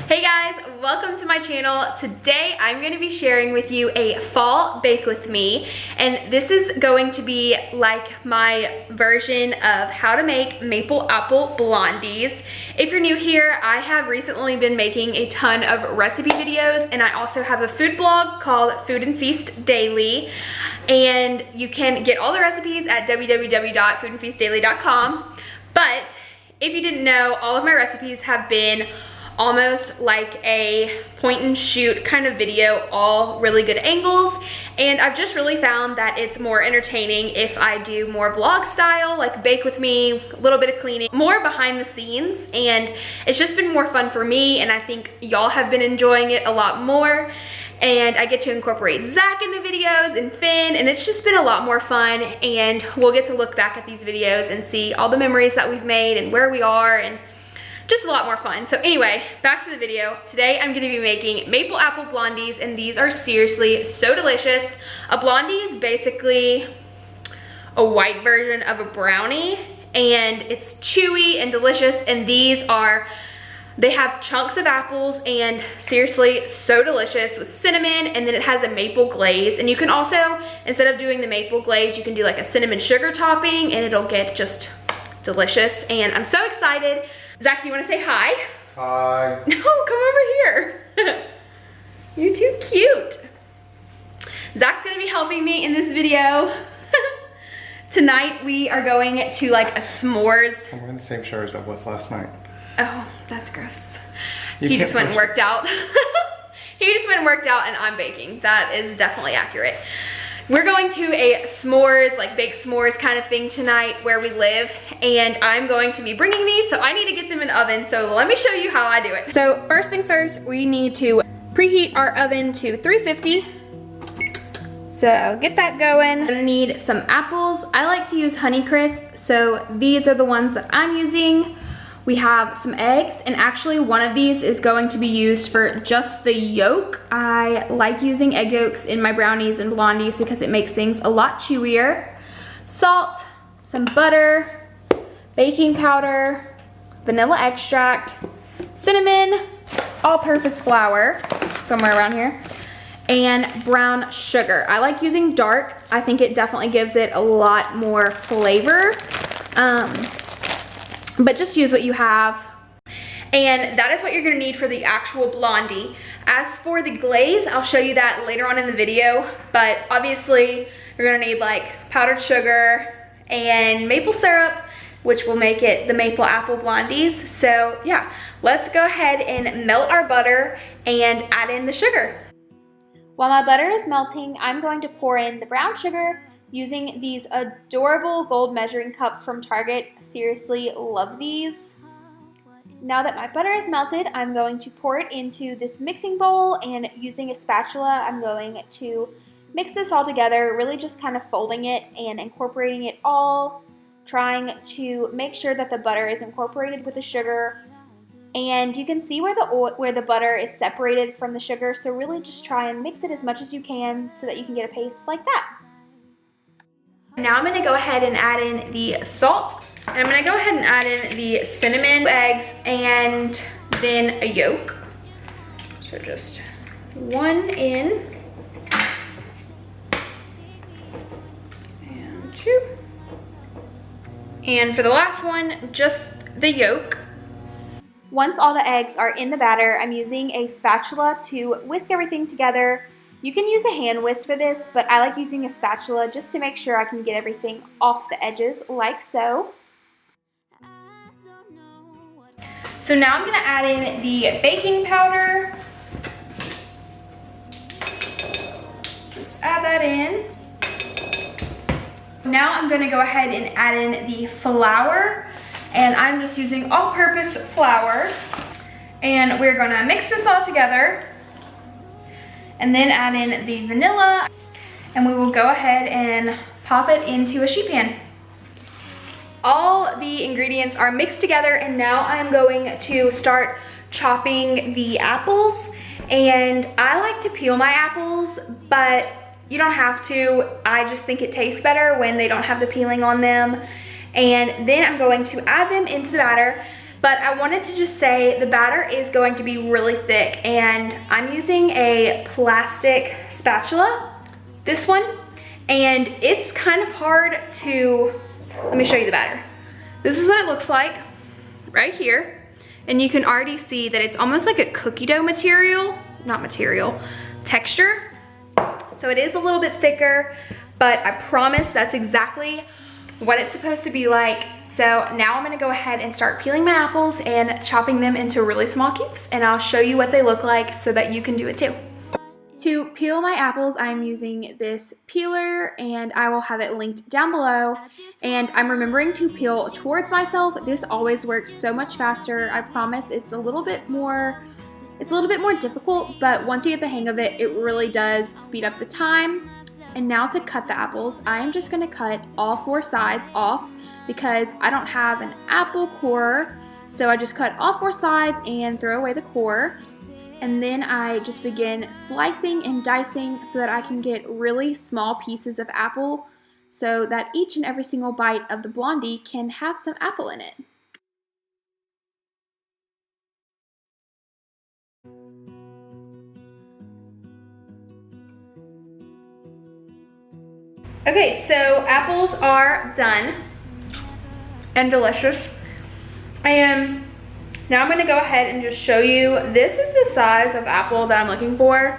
Hey guys, welcome to my channel. Today I'm going to be sharing with you a fall bake with me, and this is going to be like my version of how to make maple apple blondies. If you're new here, I have recently been making a ton of recipe videos, and I also have a food blog called Food and Feast Daily, and you can get all the recipes at www.foodandfeastdaily.com. But if you didn't know, all of my recipes have been almost like a point and shoot kind of video, all really good angles, and I've just really found that it's more entertaining if I do more vlog style, like bake with me, a little bit of cleaning, more behind the scenes, and it's just been more fun for me, and I think y'all have been enjoying it a lot more. And I get to incorporate Zach in the videos and Finn, and it's just been a lot more fun, and we'll get to look back at these videos and see all the memories that we've made and where we are, and just a lot more fun. So anyway, back to the video. Today I'm gonna be making maple apple blondies, and these are seriously so delicious. A blondie is basically a white version of a brownie, and it's chewy and delicious, and they have chunks of apples and seriously so delicious with cinnamon, and then it has a maple glaze. And you can also, instead of doing the maple glaze, you can do like a cinnamon sugar topping, and it'll get just delicious. And I'm so excited. Zach, do you want to say hi? Hi. No, come over here. You're too cute. Zach's gonna be helping me in this video. Tonight we are going to like a s'mores. I'm wearing the same shirt as I was last night. Oh, that's gross. He just went and worked out. He just went and worked out, and I'm baking. That is definitely accurate. We're going to a s'mores, like baked s'mores kind of thing tonight where we live, and I'm going to be bringing these, so I need to get them in the oven, so let me show you how I do it. So first things first, we need to preheat our oven to 350. So get that going. I'm gonna need some apples. I like to use Honeycrisp, so these are the ones that I'm using. We have some eggs, and actually one of these is going to be used for just the yolk. I like using egg yolks in my brownies and blondies because it makes things a lot chewier. Salt, some butter, baking powder, vanilla extract, cinnamon, all-purpose flour, somewhere around here, and brown sugar. I like using dark. I think it definitely gives it a lot more flavor. But just use what you have. And that is what you're gonna need for the actual blondie. As for the glaze, I'll show you that later on in the video, but obviously you're gonna need like powdered sugar and maple syrup, which will make it the maple apple blondies. So yeah, let's go ahead and melt our butter and add in the sugar. While my butter is melting, I'm going to pour in the brown sugar using these adorable gold measuring cups from Target. Seriously, love these. Now that my butter is melted, I'm going to pour it into this mixing bowl, and using a spatula, I'm going to mix this all together, really just kind of folding it and incorporating it all, trying to make sure that the butter is incorporated with the sugar. And you can see where the butter is separated from the sugar, so really just try and mix it as much as you can so that you can get a paste like that. Now I'm gonna go ahead and add in the salt. And I'm gonna go ahead and add in the cinnamon, eggs, and then a yolk. So just one in. And two. And for the last one, just the yolk. Once all the eggs are in the batter, I'm using a spatula to whisk everything together. You can use a hand whisk for this, but I like using a spatula just to make sure I can get everything off the edges, like so. So now I'm gonna add in the baking powder. Just add that in. Now I'm gonna go ahead and add in the flour, and I'm just using all-purpose flour. And we're gonna mix this all together, and then add in the vanilla, and we will go ahead and pop it into a sheet pan. All the ingredients are mixed together, and now I'm going to start chopping the apples. And I like to peel my apples, but you don't have to. I just think it tastes better when they don't have the peeling on them. And then I'm going to add them into the batter. But I wanted to just say the batter is going to be really thick, and I'm using a plastic spatula, this one, and it's kind of hard to, let me show you the batter. This is what it looks like right here, and you can already see that it's almost like a cookie dough texture. So it is a little bit thicker, but I promise that's exactly what it's supposed to be like. So now I'm gonna go ahead and start peeling my apples and chopping them into really small cubes, and I'll show you what they look like so that you can do it too. To peel my apples, I'm using this peeler, and I will have it linked down below. And I'm remembering to peel towards myself. This always works so much faster. I promise it's a little bit more difficult, but once you get the hang of it, it really does speed up the time. And now to cut the apples, I am just gonna cut all 4 sides off because I don't have an apple core. So I just cut all 4 sides and throw away the core. And then I just begin slicing and dicing so that I can get really small pieces of apple so that each and every single bite of the Blondie can have some apple in it. Okay, so apples are done and delicious. Now I'm gonna go ahead and just show you, this is the size of apple that I'm looking for.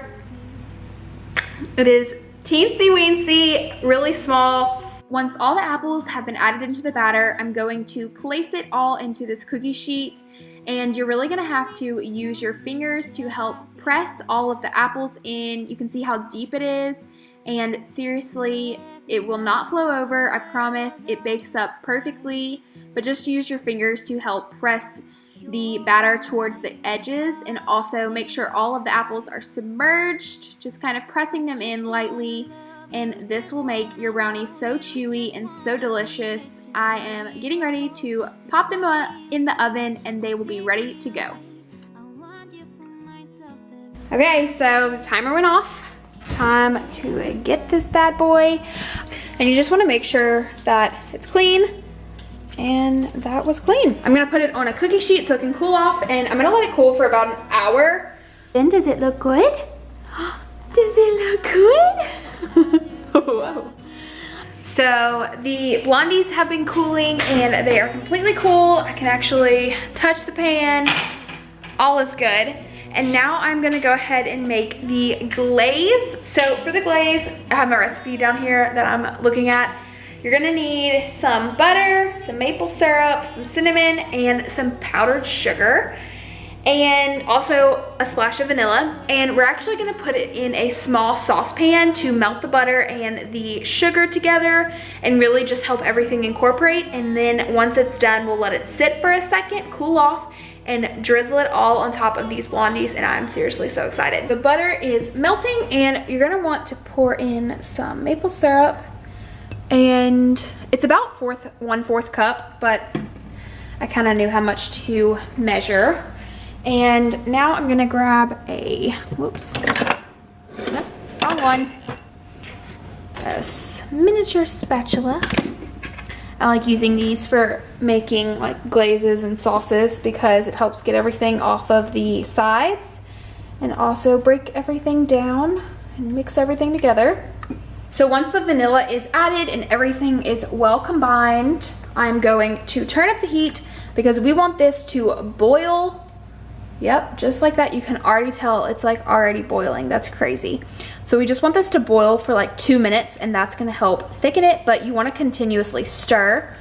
It is teensy weensy, really small. Once all the apples have been added into the batter, I'm going to place it all into this cookie sheet, and you're really gonna have to use your fingers to help press all of the apples in. You can see how deep it is, and seriously, it will not flow over, I promise. It bakes up perfectly, but just use your fingers to help press the batter towards the edges, and also make sure all of the apples are submerged, just kind of pressing them in lightly, and this will make your brownies so chewy and so delicious. I am getting ready to pop them in the oven, and they will be ready to go. Okay, so the timer went off. Time to get this bad boy, and you just want to make sure that it's clean, and that was clean. I'm gonna put it on a cookie sheet so it can cool off, and I'm gonna let it cool for about an hour. And does it look good? Does it look good? Whoa. So the Blondies have been cooling, and they are completely cool. I can actually touch the pan. All is good. And now I'm gonna go ahead and make the glaze. So for the glaze, I have my recipe down here that I'm looking at. You're gonna need some butter, some maple syrup, some cinnamon, and some powdered sugar, and also a splash of vanilla. And we're actually gonna put it in a small saucepan to melt the butter and the sugar together and really just help everything incorporate. And then once it's done, we'll let it sit for a second, cool off, and drizzle it all on top of these Blondies, and I'm seriously so excited. The butter is melting, and you're gonna want to pour in some maple syrup, and it's about 1/4 cup, but I kind of knew how much to measure. And now I'm gonna grab a, whoops, nope, wrong one, a miniature spatula. I like using these for making like glazes and sauces because it helps get everything off of the sides and also break everything down and mix everything together. So once the vanilla is added and everything is well combined, I'm going to turn up the heat because we want this to boil. Yep, just like that. You can already tell it's like already boiling. That's crazy. So we just want this to boil for like 2 minutes, and that's gonna help thicken it, but you wanna continuously stir.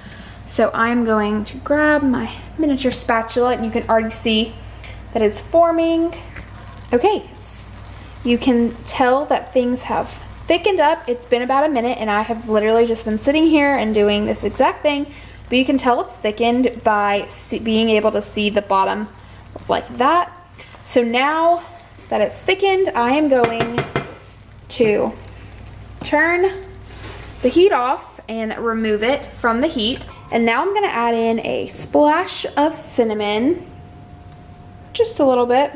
So I'm going to grab my miniature spatula, and you can already see that it's forming. Okay, you can tell that things have thickened up. It's been about a minute, and I have literally just been sitting here and doing this exact thing, but you can tell it's thickened by being able to see the bottom like that. So now that it's thickened, I am going to turn the heat off and remove it from the heat. And now I'm gonna add in a splash of cinnamon, just a little bit.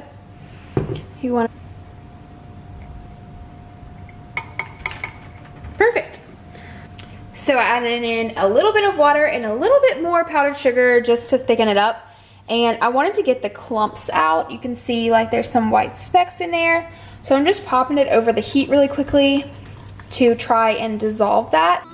You want perfect. So I added in a little bit of water and a little bit more powdered sugar just to thicken it up. and I wanted to get the clumps out. You can see like there's some white specks in there. So I'm just popping it over the heat really quickly to try and dissolve that.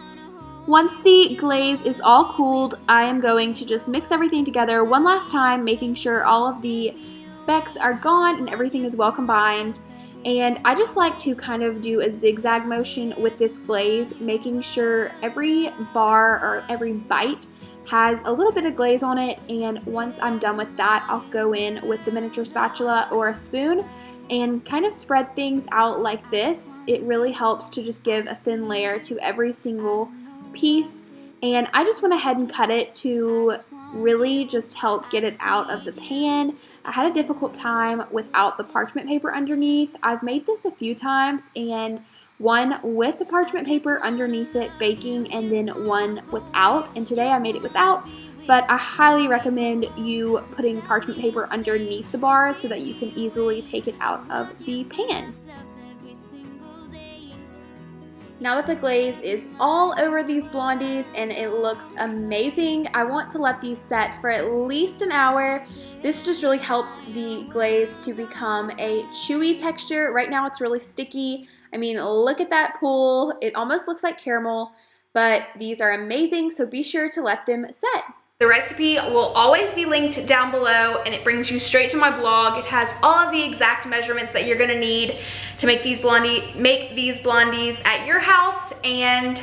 Once the glaze is all cooled, I am going to just mix everything together one last time, making sure all of the specks are gone and everything is well combined. And I just like to kind of do a zigzag motion with this glaze, making sure every bar or every bite has a little bit of glaze on it. And once I'm done with that, I'll go in with the miniature spatula or a spoon and kind of spread things out like this. It really helps to just give a thin layer to every single piece. And I just went ahead and cut it to really just help get it out of the pan. I had a difficult time without the parchment paper underneath. I've made this a few times, and one with the parchment paper underneath it baking and then one without, and today I made it without, but I highly recommend you putting parchment paper underneath the bars so that you can easily take it out of the pan. Now that the glaze is all over these blondies and it looks amazing, I want to let these set for at least an hour. This just really helps the glaze to become a chewy texture. Right now it's really sticky. I mean, look at that pool. It almost looks like caramel, but these are amazing, so be sure to let them set. The recipe will always be linked down below, and it brings you straight to my blog. It has all of the exact measurements that you're gonna need to make these blondies at your house. And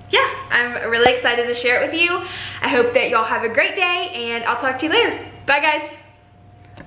yeah, I'm really excited to share it with you. I hope that y'all have a great day, and I'll talk to you later. Bye guys.